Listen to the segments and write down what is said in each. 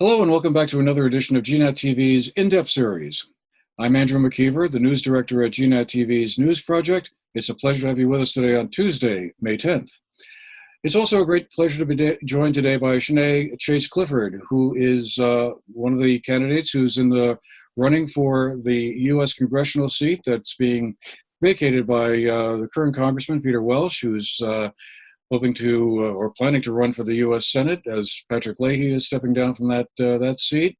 Hello and welcome back to another edition of GNAT-TV's In-Depth series. I'm Andrew McKeever, the news director at GNAT-TV's News Project. It's a pleasure to have you with us today on Tuesday, May 10th. It's also a great pleasure to be joined today by Sianay Chase Clifford, who is one of the candidates who's in the running for the U.S. congressional seat that's being vacated by the current Congressman, Peter Welch, who's hoping to or planning to run for the U.S. Senate as Patrick Leahy is stepping down from that seat.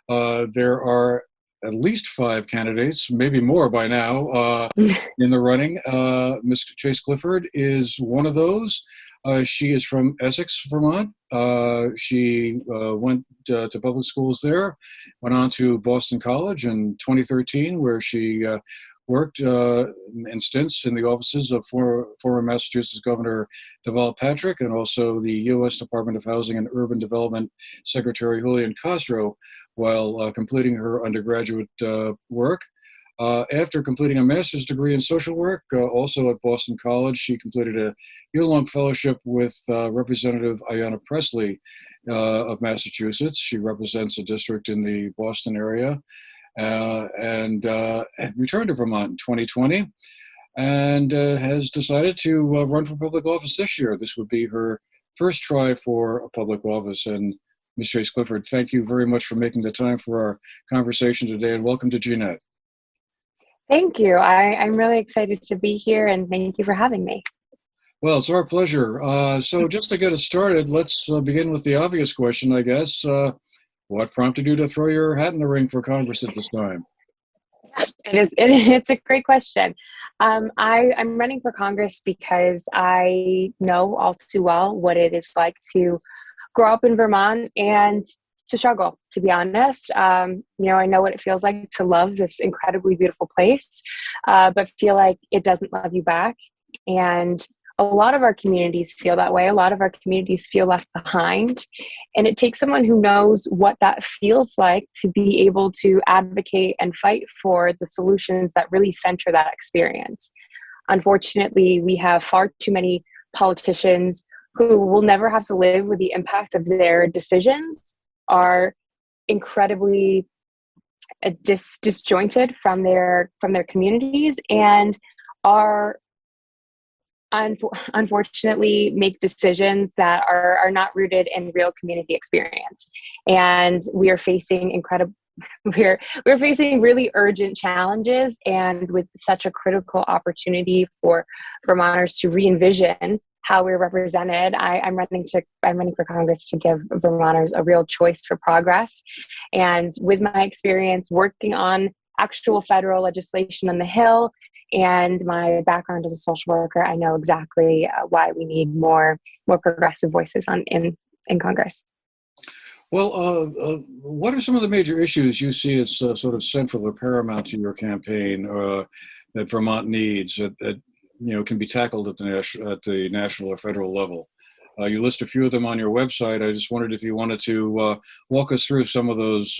There are at least 5 candidates, maybe more by now, in the running. Ms. Chase Clifford is one of those. She is from Essex, Vermont. She went to public schools there, went on to Boston College in 2013, where she worked in stints in the offices of former Massachusetts Governor Deval Patrick and also the U.S. Department of Housing and Urban Development Secretary Julian Castro while completing her undergraduate work. After completing a master's degree in social work, also at Boston College, she completed a year-long fellowship with Representative Ayanna Pressley of Massachusetts. She represents a district in the Boston area. And returned to Vermont in 2020 and has decided to run for public office this year. This would be her first try for a public office. And Ms. Chase Clifford, thank you very much for making the time for our conversation today, and welcome to GNAT. Thank you. I'm really excited to be here, and thank you for having me. Well, it's our pleasure. So just to get us started, let's begin with the obvious question, I guess. What prompted you to throw your hat in the ring for Congress at this time? It's a great question. I'm running for Congress because I know all too well what it is like to grow up in Vermont and to struggle, to be honest. I know what it feels like to love this incredibly beautiful place, but feel like it doesn't love you back. And a lot of our communities feel that way. A lot of our communities feel left behind. And it takes someone who knows what that feels like to be able to advocate and fight for the solutions that really center that experience. Unfortunately, we have far too many politicians who will never have to live with the impact of their decisions, are incredibly disjointed from their communities, and are unfortunately make decisions that are not rooted in real community experience. And we are facing we're facing really urgent challenges, and with such a critical opportunity for Vermonters to re-envision how we're represented, I'm running for Congress to give Vermonters a real choice for progress. And with my experience working on actual federal legislation on the Hill and my background as a social worker, I know exactly why we need more progressive voices in Congress. Well, what are some of the major issues you see as sort of central or paramount to your campaign that Vermont needs that can be tackled at the national or federal level? You list a few of them on your website. I just wondered if you wanted to walk us through some of those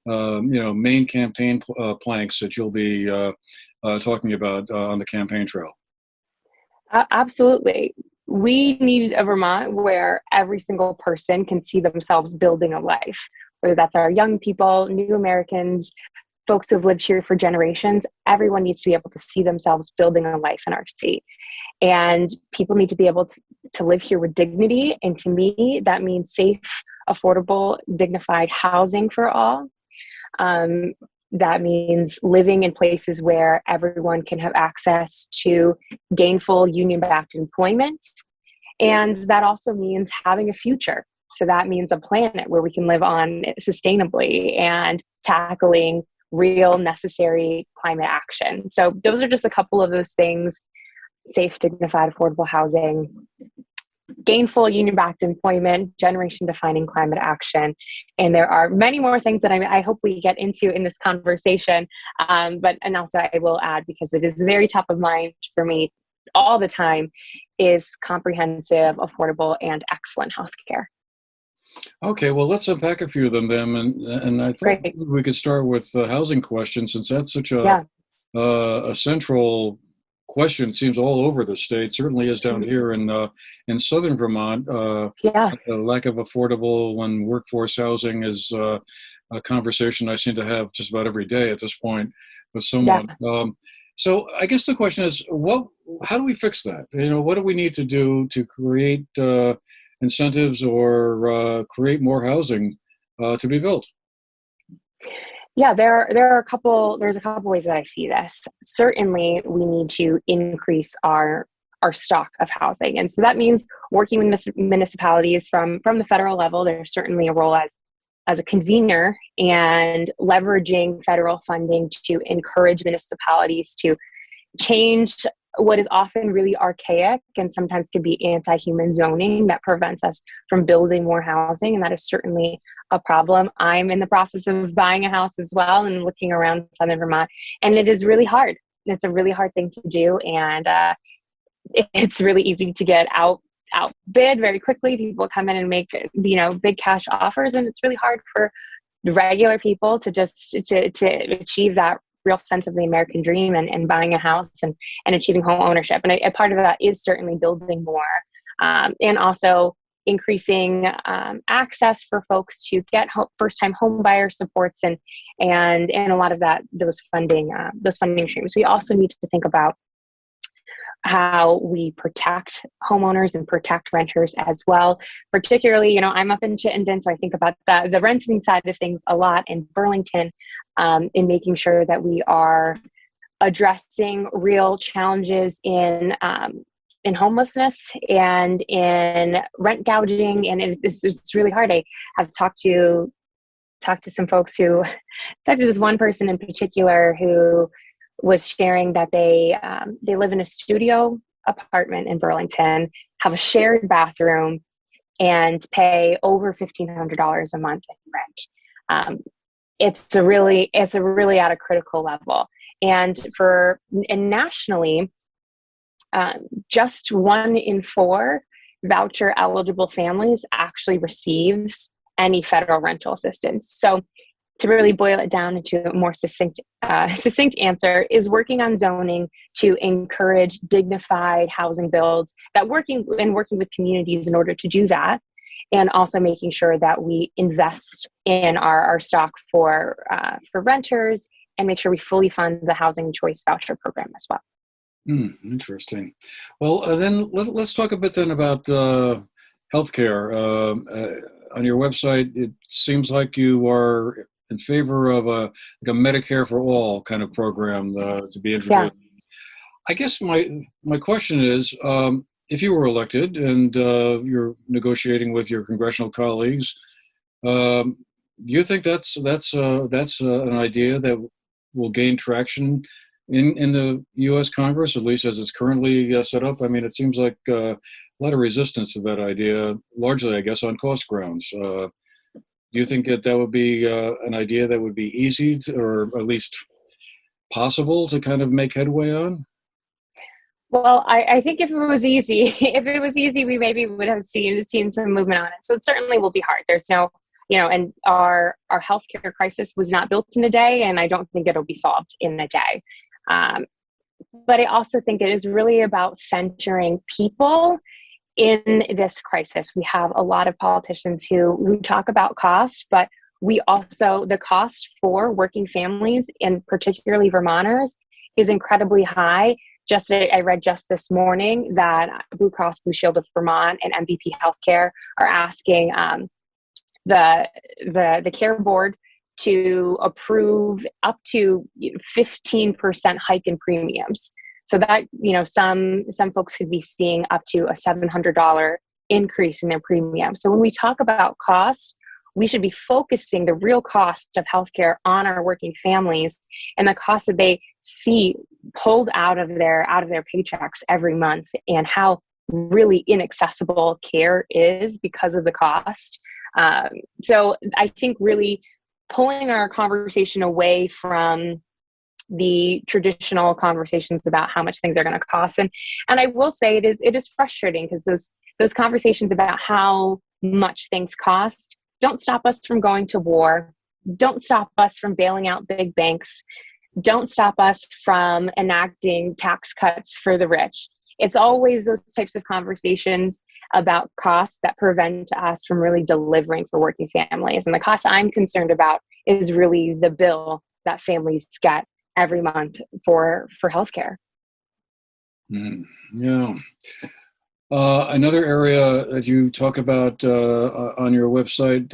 main campaign planks that you'll be talking about on the campaign trail. Absolutely. We need a Vermont where every single person can see themselves building a life, whether that's our young people, new Americans, folks who have lived here for generations. Everyone needs to be able to see themselves building a life in our state. And people need to be able to live here with dignity. And to me, that means safe, affordable, dignified housing for all. That means living in places where everyone can have access to gainful union-backed employment. And that also means having a future. So that means a planet where we can live on sustainably and tackling real necessary climate action. So those are just a couple of those things: safe, dignified, affordable housing, gainful union-backed employment, generation-defining climate action. And there are many more things that I hope we get into in this conversation. And also I will add, because it is very top of mind for me all the time, is comprehensive, affordable, and excellent healthcare. Okay, well, let's unpack a few of them then, and I thought we could start with the housing question, since that's such a central question. It seems all over the state. Certainly is down here in southern Vermont. Yeah. The lack of affordable and workforce housing is a conversation I seem to have just about every day at this point with someone. Yeah. So I guess the question is, how do we fix that? What do we need to do to create incentives or create more housing to be built? Yeah, there's a couple ways that I see this. Certainly, we need to increase our stock of housing, and so that means working with municipalities from the federal level. There's certainly a role as a convener and leveraging federal funding to encourage municipalities to change what is often really archaic and sometimes can be anti-human zoning that prevents us from building more housing. And that is certainly a problem. I'm in the process of buying a house as well and looking around southern Vermont, and it is really hard. It's a really hard thing to do. And it's really easy to get outbid very quickly. People come in and make, big cash offers, and it's really hard for regular people to just to achieve that real sense of the American dream and buying a house and achieving home ownership. And a part of that is certainly building more, and also increasing access for folks to get first-time home buyer supports and a lot of those funding streams. We also need to think about how we protect homeowners and protect renters as well. Particularly, I'm up in Chittenden, so I think about the renting side of things a lot in Burlington, in making sure that we are addressing real challenges in homelessness and in rent gouging. And it's really hard. I have talked to some folks talked to this one person in particular who was sharing that they live in a studio apartment in Burlington, have a shared bathroom, and pay over $1,500 a month in rent. It's a really at a critical level. And nationally, just 1 in 4 voucher eligible families actually receives any federal rental assistance. So to really boil it down into a more succinct answer is working on zoning to encourage dignified housing builds, working with communities in order to do that, and also making sure that we invest in our stock for renters and make sure we fully fund the housing choice voucher program as well. Interesting. Well, then let's talk a bit then about healthcare. On your website, it seems like you are in favor of a Medicare for all kind of program to be introduced. Yeah. I guess my question is, if you were elected and you're negotiating with your congressional colleagues, do you think that's an idea that will gain traction in the U.S. Congress, at least as it's currently set up? I mean, it seems like a lot of resistance to that idea, largely, I guess, on cost grounds. Do you think that would be an idea that would be easy or at least possible to kind of make headway on? Well, I think if it was easy, we maybe would have seen some movement on it. So it certainly will be hard. There's no, and our healthcare crisis was not built in a day, and I don't think it'll be solved in a day. But I also think it is really about centering people in this crisis. We have a lot of politicians who talk about cost, but the cost for working families, and particularly Vermonters, is incredibly high. I read just this morning that Blue Cross Blue Shield of Vermont and MVP Healthcare are asking the care board to approve up to 15% hike in premiums. So that, some folks could be seeing up to a $700 increase in their premium. So when we talk about cost, we should be focusing the real cost of healthcare on our working families and the cost that they see pulled out of their paychecks every month, and how really inaccessible care is because of the cost. So I think really pulling our conversation away from the traditional conversations about how much things are going to cost. And I will say it is frustrating, because those conversations about how much things cost don't stop us from going to war, don't stop us from bailing out big banks, don't stop us from enacting tax cuts for the rich. It's always those types of conversations about costs that prevent us from really delivering for working families. And the cost I'm concerned about is really the bill that families get every month for healthcare. Yeah. Another area that you talk about on your website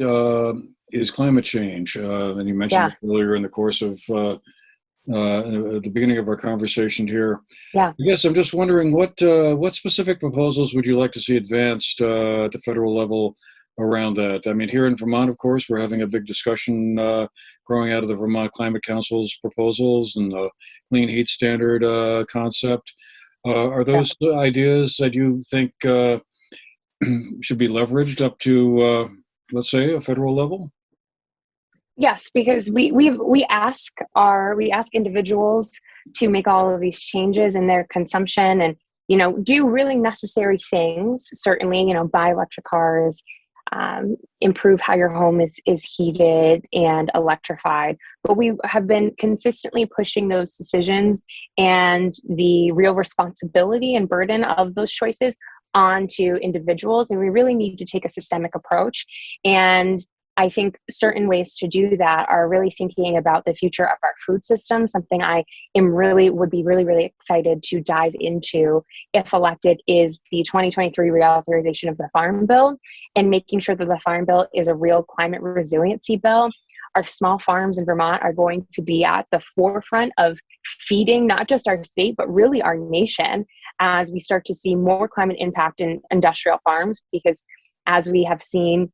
is climate change. And you mentioned it earlier in the course of at the beginning of our conversation here. Yeah. I guess I'm just wondering what specific proposals would you like to see advanced at the federal level around that? I mean, here in Vermont, of course, we're having a big discussion growing out of the Vermont Climate Council's proposals and the clean heat standard concept. Are those ideas that you think should be leveraged up to, let's say, a federal level? Yes, because we ask individuals to make all of these changes in their consumption and, do really necessary things. Certainly, buy electric cars, improve how your home is heated and electrified. But we have been consistently pushing those decisions and the real responsibility and burden of those choices onto individuals. And we really need to take a systemic approach. And I think certain ways to do that are really thinking about the future of our food system, something I would be really excited to dive into if elected, is the 2023 reauthorization of the Farm Bill and making sure that the Farm Bill is a real climate resiliency bill. Our small farms in Vermont are going to be at the forefront of feeding not just our state, but really our nation as we start to see more climate impact in industrial farms, because as we have seen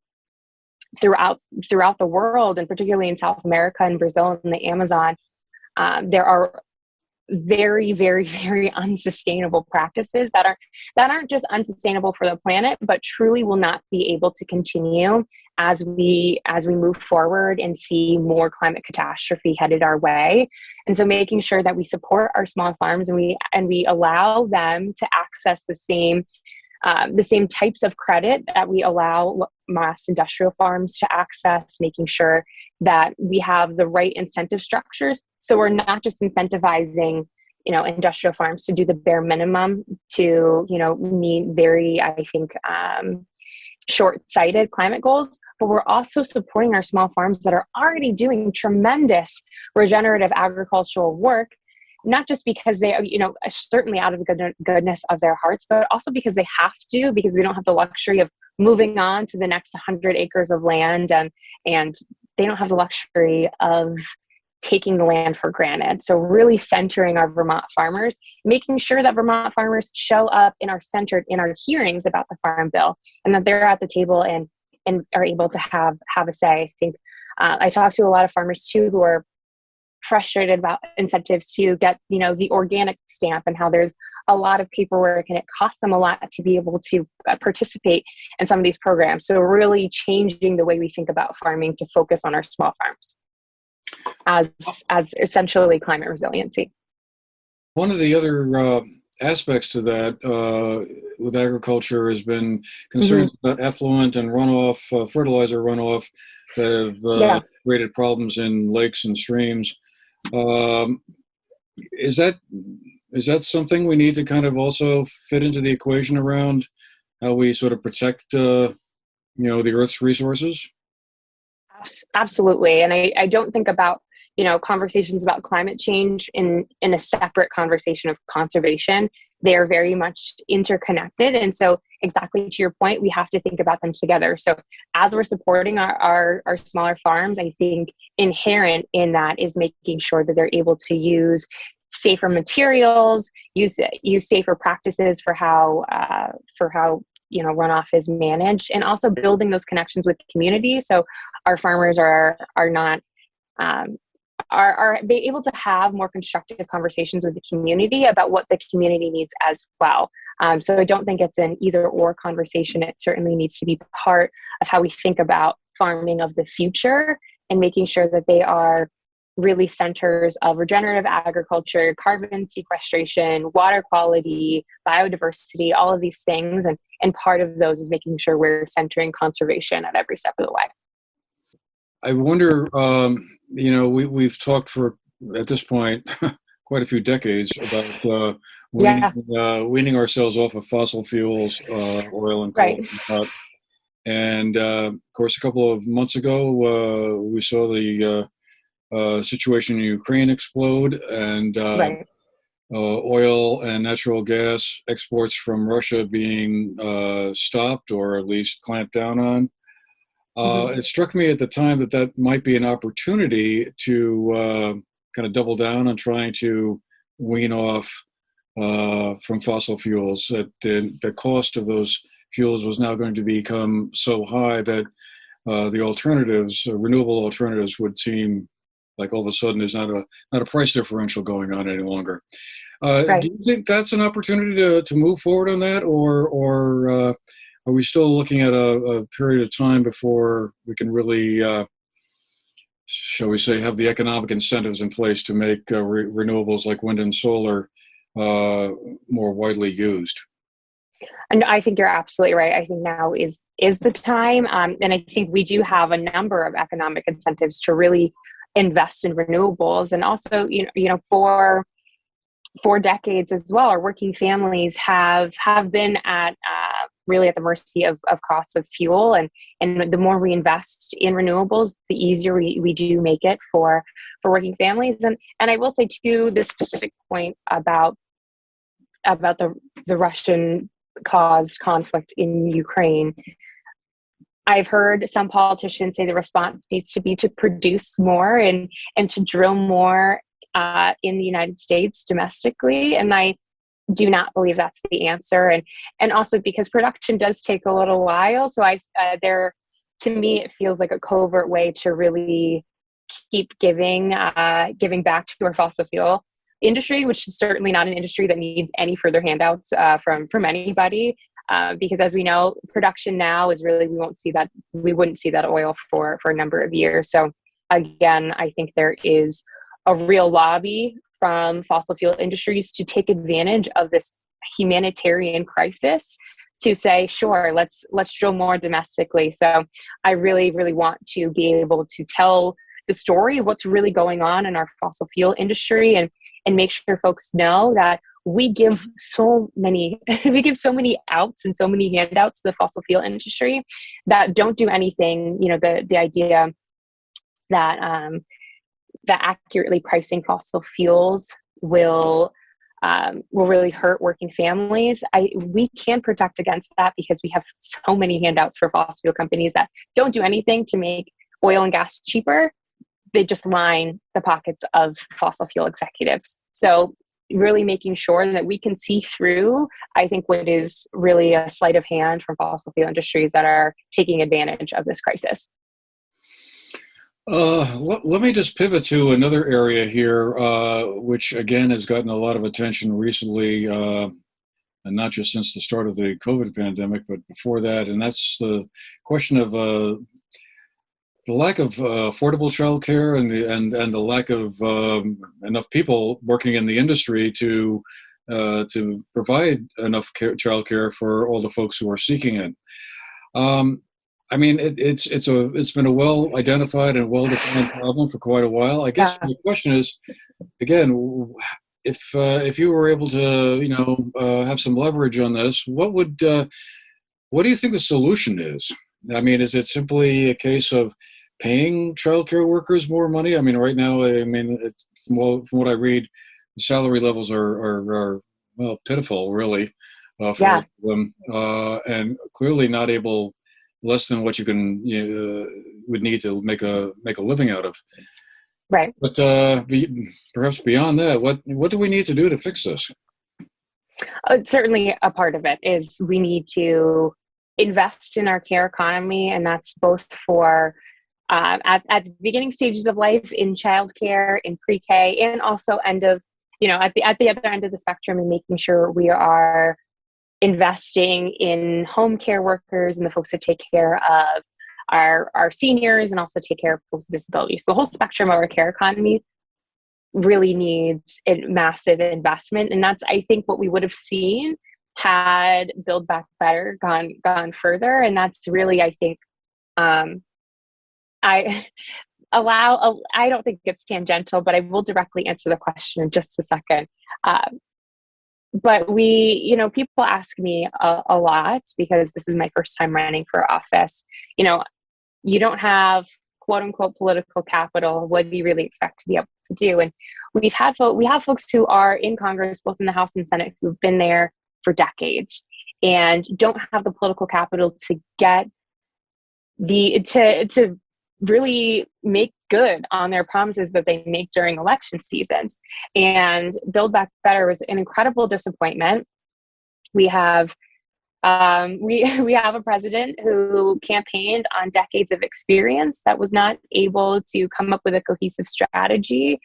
throughout the world, and particularly in South America and Brazil and the Amazon, there are very, very, very unsustainable practices that aren't just unsustainable for the planet, but truly will not be able to continue as we move forward and see more climate catastrophe headed our way. And so making sure that we support our small farms and we allow them to access the same types of credit that we allow mass industrial farms to access, making sure that we have the right incentive structures. So we're not just incentivizing, industrial farms to do the bare minimum to, meet very, I think, short-sighted climate goals, but we're also supporting our small farms that are already doing tremendous regenerative agricultural work, not just because they, certainly out of the goodness of their hearts, but also because they have to, because they don't have the luxury of moving on to the next 100 acres of land, and they don't have the luxury of taking the land for granted. So really centering our Vermont farmers, making sure that Vermont farmers show up in our hearings about the Farm Bill, and that they're at the table and are able to have a say. I think I talk to a lot of farmers too who are frustrated about incentives to get, the organic stamp, and how there's a lot of paperwork and it costs them a lot to be able to participate in some of these programs. So really changing the way we think about farming to focus on our small farms as essentially climate resiliency. One of the other aspects to that with agriculture has been concerns about effluent and runoff, fertilizer runoff that have created problems in lakes and streams. Is that something we need to kind of also fit into the equation around how we sort of protect, the Earth's resources? Absolutely. And I don't think about, conversations about climate change in a separate conversation of conservation. They are very much interconnected. And so exactly to your point, we have to think about them together. So as we're supporting our smaller farms, I think inherent in that is making sure that they're able to use safer materials, use safer practices for how runoff is managed, and also building those connections with the community. So our farmers are able to have more constructive conversations with the community about what the community needs as well. So I don't think it's an either or conversation. It certainly needs to be part of how we think about farming of the future, and making sure that they are really centers of regenerative agriculture, carbon sequestration, water quality, biodiversity, all of these things. And part of those is making sure we're centering conservation at every step of the way. I wonder, we've talked for at this point, quite a few decades about Yeah, weaning ourselves off of fossil fuels, oil and right, coal. And of course, a couple of months ago, we saw the situation in Ukraine explode, and right. oil and natural gas exports from Russia being stopped or at least clamped down on. Hmm. It struck me at the time that that might be an opportunity to kind of double down on trying to wean off from fossil fuels. That the cost of those fuels was now going to become so high that the alternatives, renewable alternatives, would seem like all of a sudden there's not a price differential going on any longer. Do Right. you think that's an opportunity to move forward on that, or are we still looking at a period of time before we can really, shall we say, have the economic incentives in place to make renewables like wind and solar uh, more widely used? And I think you're absolutely right. I think now is the time, and I think we do have a number of economic incentives to really invest in renewables, and also for decades as well, our working families have been at really at the mercy of costs of fuel, and the more we invest in renewables, the easier we do make it for working families. And I will say too, this specific point about the Russian caused conflict in Ukraine. I've heard some politicians say the response needs to be to produce more and to drill more in the United States domestically, and I do not believe that's the answer. And also because production does take a little while, so I there to me it feels like a covert way to really keep giving back to our fossil fuel industry, which is certainly not an industry that needs any further handouts from anybody. Because as we know, production now is really we wouldn't see that oil for a number of years. So again, I think there is a real lobby from fossil fuel industries to take advantage of this humanitarian crisis to say, sure, let's drill more domestically. So I really, really want to be able to tell the story of what's really going on in our fossil fuel industry, and make sure folks know that we give so many outs and so many handouts to the fossil fuel industry that don't do anything. The idea that that accurately pricing fossil fuels will really hurt working families. We can protect against that because we have so many handouts for fossil fuel companies that don't do anything to make oil and gas cheaper. They just line the pockets of fossil fuel executives. So really making sure that we can see through, I think, what is really a sleight of hand from fossil fuel industries that are taking advantage of this crisis. Let me just pivot to another area here, which again has gotten a lot of attention recently, and not just since the start of the COVID pandemic, but before that, and that's the question of the lack of affordable childcare and the lack of enough people working in the industry to provide enough childcare for all the folks who are seeking it. I mean, it's been a well identified and well defined problem for quite a while. I guess Yeah. my question is, again, if you were able to have some leverage on this, what do you think the solution is? I mean, is it simply a case of paying childcare workers more money? I mean, right now, from what I read, the salary levels are well, pitiful, really, for Yeah. them, and clearly not able, less than what you would need to make a living out of. Right. But perhaps beyond that, what do we need to do to fix this? Certainly a part of it is we need to invest in our care economy, and that's both for at the beginning stages of life in childcare, in pre-K, and also at the other end of the spectrum, and making sure we are investing in home care workers and the folks that take care of our seniors and also take care of folks with disabilities. The whole spectrum of our care economy really needs a massive investment, and that's, I think, what we would have seen had Build Back Better gone further. And that's really, I think, I I don't think it's tangential, but I will directly answer the question in just a second. But people ask me a lot, because this is my first time running for office. You don't have quote unquote political capital. What do you really expect to be able to do? And we have folks who are in Congress, both in the House and Senate, who've been there for decades and don't have the political capital to get to really make good on their promises that they make during election seasons. And Build Back Better was an incredible disappointment. We have we have a president who campaigned on decades of experience that was not able to come up with a cohesive strategy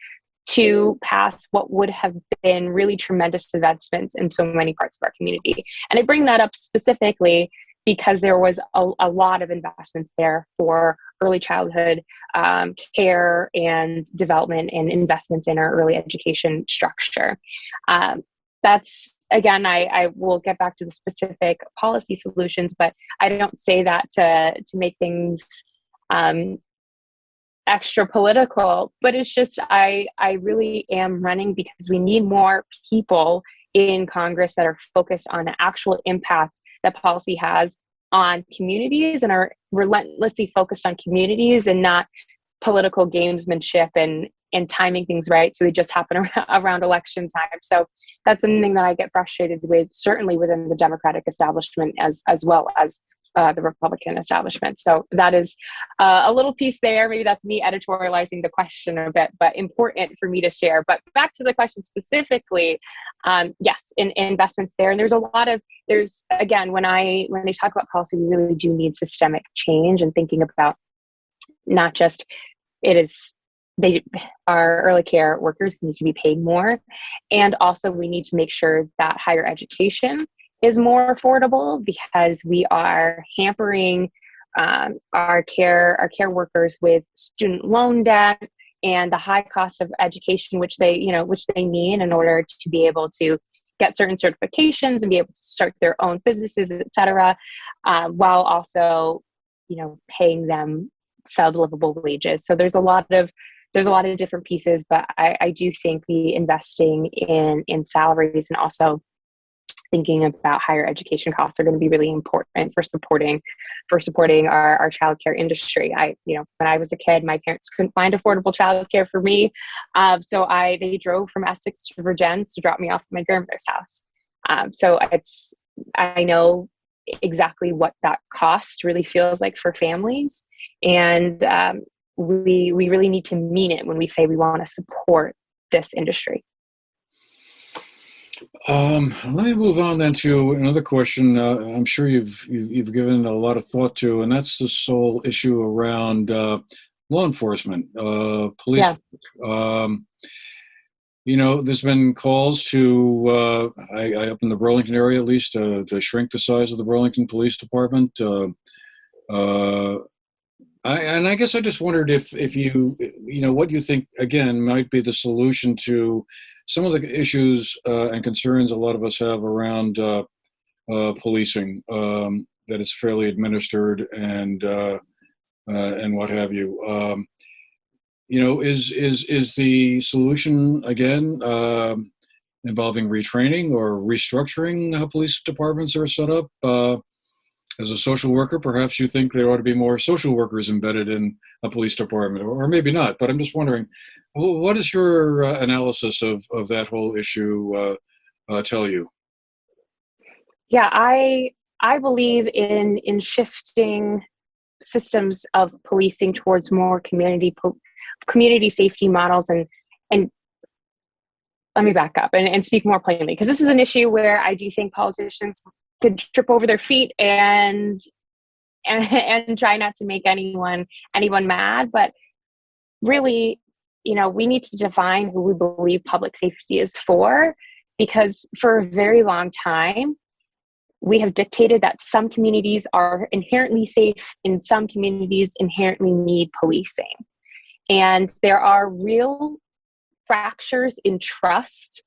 to pass what would have been really tremendous advancements in so many parts of our community. And I bring that up specifically because there was a lot of investments there for early childhood care and development, and investments in our early education structure. That's, again, I will get back to the specific policy solutions, but I don't say that to make things extra political, but it's just, I really am running because we need more people in Congress that are focused on the actual impact that policy has on communities, and are relentlessly focused on communities and not political gamesmanship and timing things right so they just happen around election time. So that's something that I get frustrated with, certainly within the Democratic establishment as well as the Republican establishment. So that is a little piece there. Maybe that's me editorializing the question a bit, but important for me to share. But back to the question specifically, yes, in investments there. And there's again, when I talk about policy, we really do need systemic change, and thinking about not just our early care workers need to be paid more. And also we need to make sure that higher education is more affordable, because we are hampering our care workers with student loan debt and the high cost of education, which they need in order to be able to get certain certifications and be able to start their own businesses, et cetera, while also, paying them sub-livable wages. So there's a lot of different pieces, but I do think the investing in salaries and also thinking about higher education costs are going to be really important for supporting our childcare industry. When I was a kid, my parents couldn't find affordable childcare for me, so they drove from Essex to Virginia to drop me off at my grandmother's house. So I know exactly what that cost really feels like for families, and we really need to mean it when we say we want to support this industry. Let me move on then to another question. I'm sure you've given a lot of thought to, and that's this whole issue around law enforcement, police. Yeah. There's been calls to up in the Burlington area, at least, to shrink the size of the Burlington Police Department. I guess I just wondered if what you think, again, might be the solution to some of the issues and concerns a lot of us have around policing, that it's fairly administered and what have you. Is the solution, again, involving retraining or restructuring how police departments are set up? As a social worker, perhaps you think there ought to be more social workers embedded in a police department, or maybe not. But I'm just wondering, what is your analysis of that whole issue tell you? Yeah, I believe in shifting systems of policing towards more community safety models, and let me back up and speak more plainly, because this is an issue where I do think politicians could trip over their feet and try not to make anyone mad. But really, we need to define who we believe public safety is for, because for a very long time, we have dictated that some communities are inherently safe and some communities inherently need policing. And there are real fractures in trust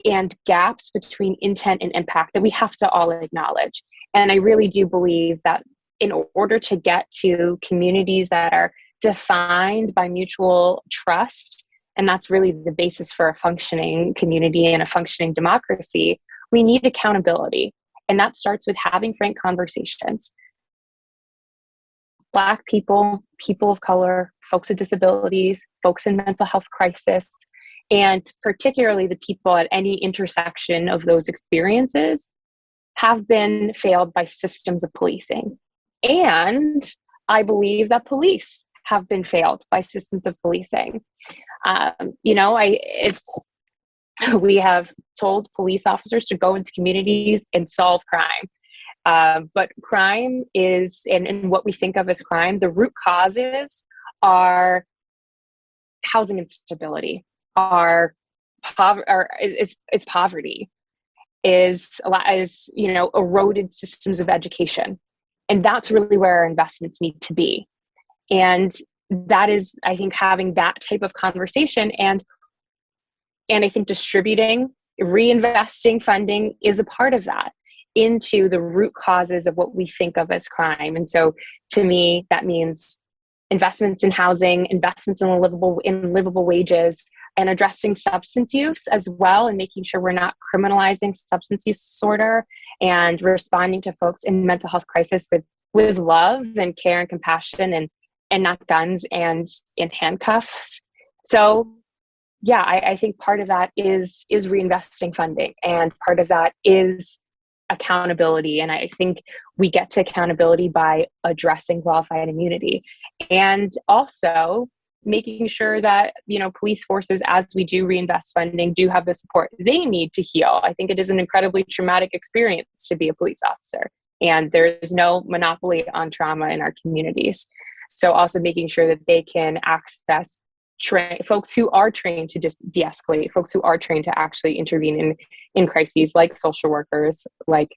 and gaps between intent and impact that we have to all acknowledge. And I really do believe that in order to get to communities that are defined by mutual trust, and that's really the basis for a functioning community and a functioning democracy, we need accountability. And that starts with having frank conversations. Black people, people of color, folks with disabilities, folks in mental health crisis, and particularly the people at any intersection of those experiences have been failed by systems of policing. And I believe that police have been failed by systems of policing. We have told police officers to go into communities and solve crime. But crime is, and what we think of as crime, the root causes are housing instability, it's poverty, is eroded systems of education. And that's really where our investments need to be. And that is, I think, having that type of conversation and I think distributing, reinvesting funding is a part of that into the root causes of what we think of as crime. And so to me, that means investments in housing, investments in livable wages, and addressing substance use as well, and making sure we're not criminalizing substance use disorder, and responding to folks in mental health crisis with love and care and compassion, and not guns and in handcuffs. So yeah, I think part of that is reinvesting funding, and part of that is accountability. And I think we get to accountability by addressing qualified immunity, and also making sure that, police forces, as we do reinvest funding, do have the support they need to heal. I think it is an incredibly traumatic experience to be a police officer, and there is no monopoly on trauma in our communities. So also making sure that they can access folks who are trained to just de-escalate, folks who are trained to actually intervene in crises, like social workers, like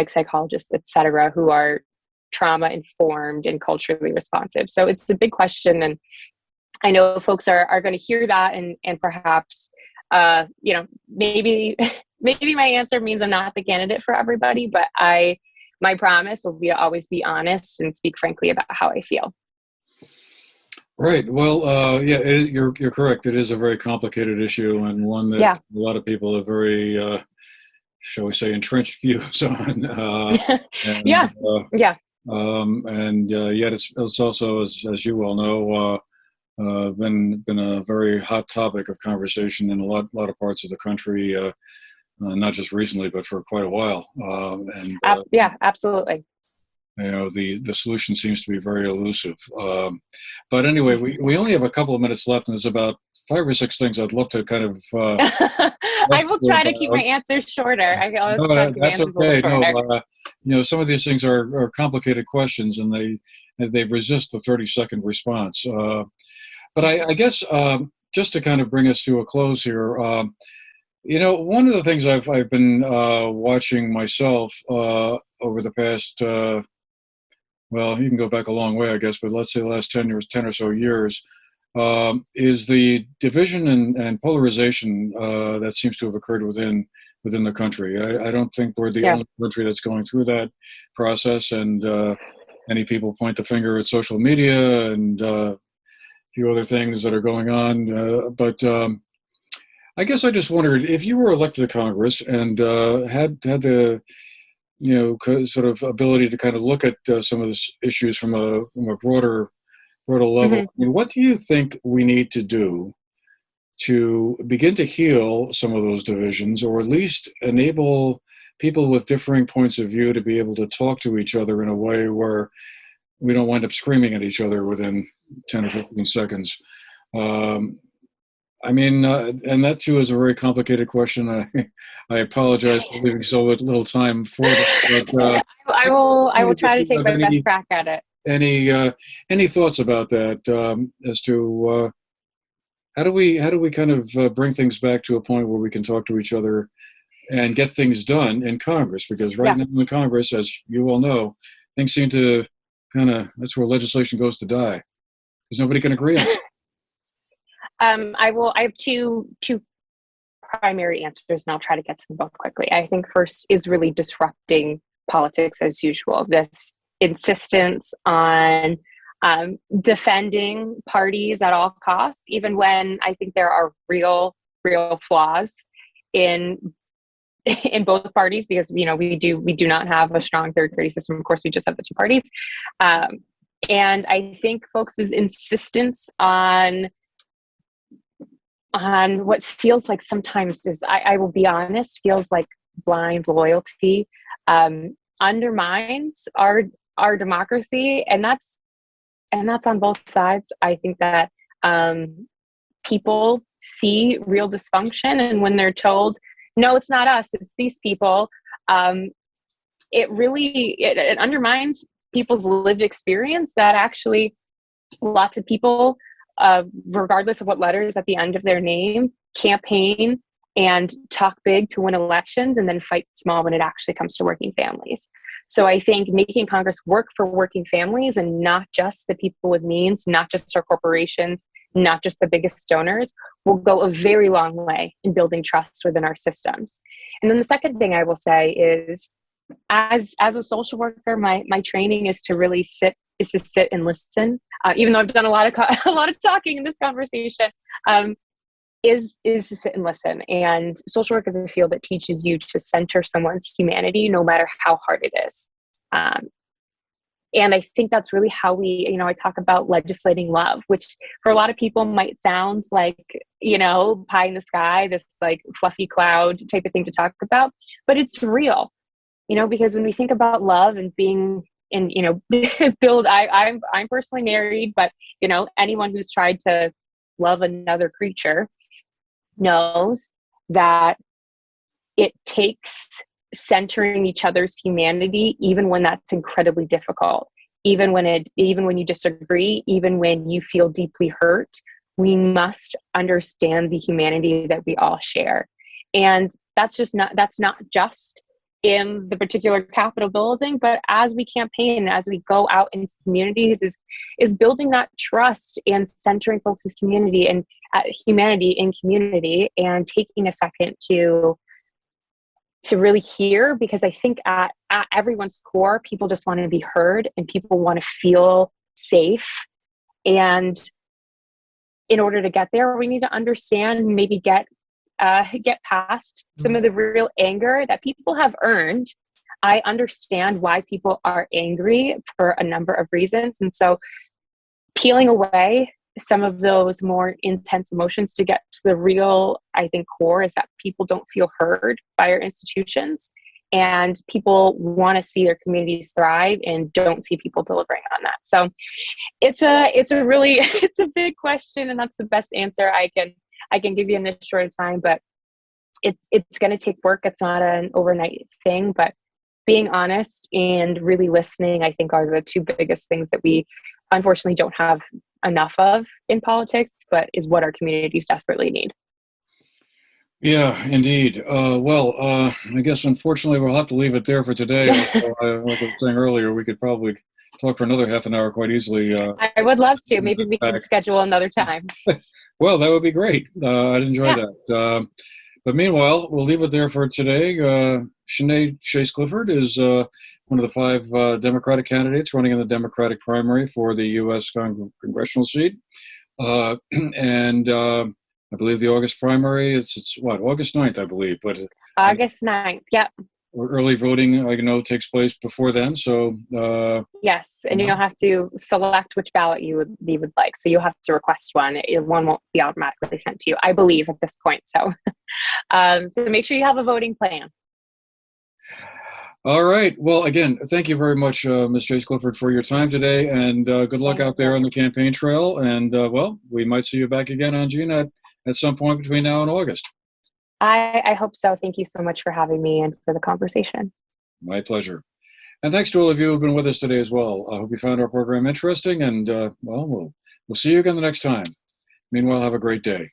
psychologists, et cetera, who are trauma informed and culturally responsive. So it's a big question, and I know folks are going to hear that and perhaps maybe my answer means I'm not the candidate for everybody, but my promise will be to always be honest and speak frankly about how I feel. Right. Well, you're correct. It is a very complicated issue, and one that a lot of people have very, shall we say, entrenched views on. Yet it's also, as you well know, been a very hot topic of conversation in a lot of parts of the country, not just recently, but for quite a while. Absolutely. The solution seems to be very elusive. But anyway, we only have a couple of minutes left, and there's about 5 or 6 things I'd love to kind of. I will try to keep my answers shorter. That's okay. No, some of these things are complicated questions, and they resist the 30-second response. But I guess just to kind of bring us to a close here. One of the things I've been watching myself over the past. You can go back a long way, I guess, but let's say the last 10 or so years, is the division and polarization that seems to have occurred within the country. I don't think we're the only country that's going through that process, and many people point the finger at social media and a few other things that are going on. But I guess I just wondered, if you were elected to Congress and had the sort of ability to kind of look at some of these issues from a broader level. Mm-hmm. I mean, what do you think we need to do to begin to heal some of those divisions, or at least enable people with differing points of view to be able to talk to each other in a way where we don't wind up screaming at each other within 10 or 15 seconds? And that too is a very complicated question. I apologize for leaving so little time for that. But, I will try to take my best crack at it. Any thoughts about that as to how do we kind of bring things back to a point where we can talk to each other and get things done in Congress? Because now in Congress, as you all know, things seem to that's where legislation goes to die, because nobody can agree on it. I have two primary answers, and I'll try to get to them both quickly. I think first is really disrupting politics as usual. This insistence on defending parties at all costs, even when I think there are real flaws in both parties, because we do not have a strong third party system. Of course, we just have the two parties, and I think folks' insistence on what feels like sometimes is, I will be honest, feels like blind loyalty, undermines our democracy, and that's on both sides. I think that people see real dysfunction, and when they're told, no, it's not us, it's these people, it undermines people's lived experience, that actually lots of people, regardless of what letters at the end of their name, campaign and talk big to win elections and then fight small when it actually comes to working families. So I think making Congress work for working families, and not just the people with means, not just our corporations, not just the biggest donors, will go a very long way in building trust within our systems. And then the second thing I will say is, as a social worker, my training is to really sit and listen. Even though I've done a lot of talking in this conversation, is to sit and listen. And social work is a field that teaches you to center someone's humanity, no matter how hard it is. And I think that's really how we, I talk about legislating love, which for a lot of people might sound like, pie in the sky, this like fluffy cloud type of thing to talk about, but it's real, because when we think about love and being in, build, I'm personally married, but, anyone who's tried to love another creature knows that it takes centering each other's humanity, even when that's incredibly difficult, even when you disagree, even when you feel deeply hurt. We must understand the humanity that we all share. And that's not just in the particular Capitol building, but as we campaign, as we go out into communities, is building that trust and centering folks' community and humanity in community, and taking a second to really hear, because I think at everyone's core, people just want to be heard and people want to feel safe. And in order to get there, we need to understand, maybe get past some of the real anger that people have earned. I understand why people are angry for a number of reasons. And so peeling away some of those more intense emotions to get to the real, I think, core is that people don't feel heard by our institutions, and people want to see their communities thrive and don't see people delivering on that. So it's a really, it's a big question, and that's the best answer I can give you in this short time, but it's going to take work. It's not an overnight thing, but being honest and really listening, I think, are the two biggest things that we unfortunately don't have enough of in politics, but is what our communities desperately need. Yeah, indeed. I guess unfortunately we'll have to leave it there for today. Like I was saying earlier, we could probably talk for another half an hour quite easily. I would love to. Maybe we can schedule another time. Well, that would be great. I'd enjoy that. But meanwhile, we'll leave it there for today. Sianay Chase Clifford is one of the 5 Democratic candidates running in the Democratic primary for the U.S. congressional seat. And I believe the August primary, it's August 9th, I believe. But August 9th, yep. Early voting, I know, takes place before then. So yes, and you'll have to select which ballot you would like. So you'll have to request one. One won't be automatically sent to you, I believe, at this point. So, so make sure you have a voting plan. All right. Well, again, thank you very much, Ms. Chase Clifford, for your time today, and good luck out there on the campaign trail. And we might see you back again on GNAT at some point between now and August. I hope so. Thank you so much for having me and for the conversation. My pleasure. And thanks to all of you who've been with us today as well. I hope you found our program interesting, and we'll see you again the next time. Meanwhile, have a great day.